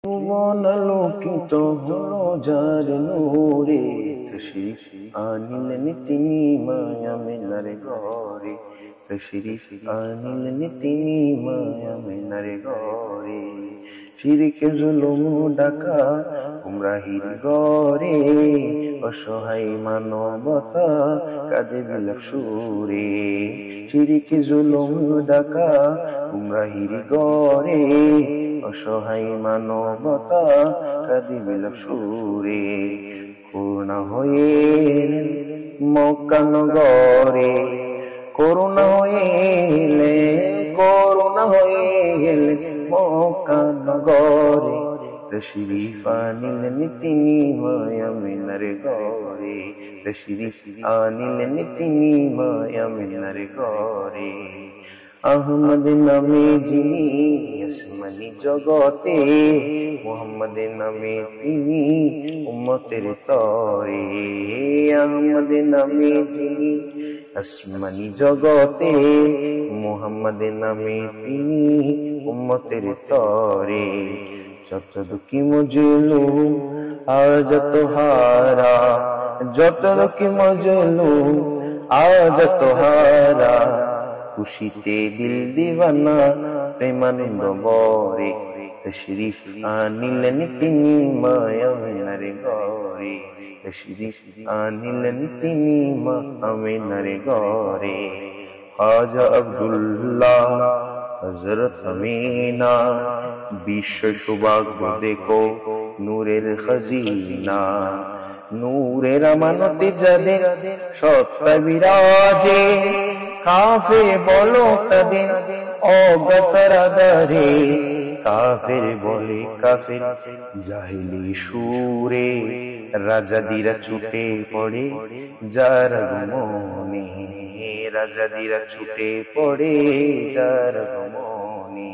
ভুবন আলোকিত হলো যার নূরে, তশরিফ আনিলেন তিনি মায়া মিনার ঘরে, তশরিফ আনিলেন তিনি মায়া মিনার ঘরে। শিরকে জুলুম ডাকা গুমরাহির ঘরে, অসহায় মানবতা কাঁদে বিলাপ সুরে। শিরকে জুলুম ডাকা গুমরাহির ঘরে, অসহায় মানবতা কাঁদে বিলাপ সুরে। করুণা হয়ে এলেন মক্কা নগরে, করুণা হয়ে এলেন, করুণা হয়ে এলেন মক্কা নগরে। তশরিফ আনিলেন তিনি মায়া মিনার ঘরে, তশরিফ আনিলেন তিনি মায়া মিনার ঘরে। আহমদ নামে যিনি আসমানি জগতে, মুহাম্মদ নামে তিনি উম্মতের তরে। আহমদ নামে যিনি আসমানি জগতে, মুহাম্মদ নামে তিনি উম্মতের তরে। যত দুঃখী মজলুম আর যত হারা, যত দুঃখী মজলুম আর যত হারা, খুশিতে দিল দিওয়ানা প্রেমানন্দ বরে। তশরিফ আনিলেন তিনি মায়া মিনার ঘরে, তশরিফ আনিলেন তিনি মায়া মিনার ঘরে। খাজা আব্দুল্লাহ হযরত আমিনা, বিশ্ব সৌভাগ্য দেখো নূরের খাজিনা। নূরের আমানতে যাদের সত্তা বিরাজে, কাফের বলো তাদের অজ্ঞতারা দারে। কাফের বলে কাফের জাহিলি সুরে, রাজাদিরা ছুটে পড়ে যার গমনে, রাজাদিরা ছুটে পড়ে যার গমনে।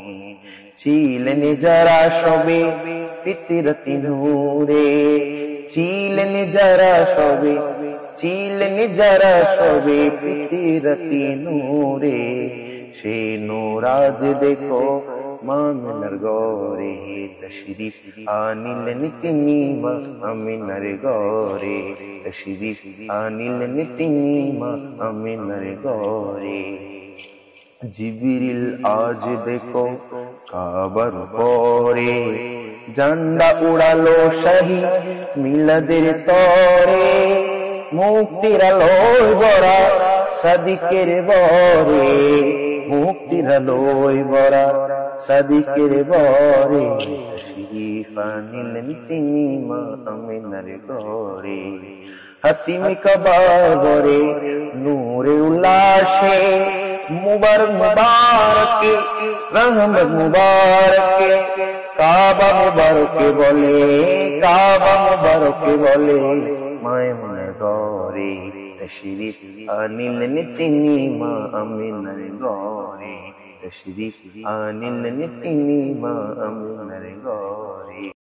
ছিলেন যারা সবে ফিতরতি নূরে, ছিলেন যারা সবে, ছিলেন যারা সবে ফিতরতি নূরে। সে নূর আজ দেখো মামিনার ঘরে, তশরিফ আনিলেন তিনি মামিনার ঘরে, তশরিফ আনিলেন তিনি মামিনার ঘরে। জিবরিল আজ দেখো কাবার পরে, ঝান্ডা উড়ালো শাহী মিলাদের তরে। মুক্তির আলোয় ভরা সাদিকের বরে, মুক্তির আলোয় ভরা সাদিকের বরে। তশরিফ আনিলেন তিনি মামিনার ঘরে। হাতিমি কাবার ঘরে নূরে উল্লাসে, মুবারক মুবারকে রহমত মুবারকে। কাবা মুবারকে বলে, কাবা মুবারকে বলে মামিনার ঘরে। তশরিফ আনিলেন তিনি মামিনার ঘরে, তশরিফ আনিলেন তিনি মামিনার ঘরে।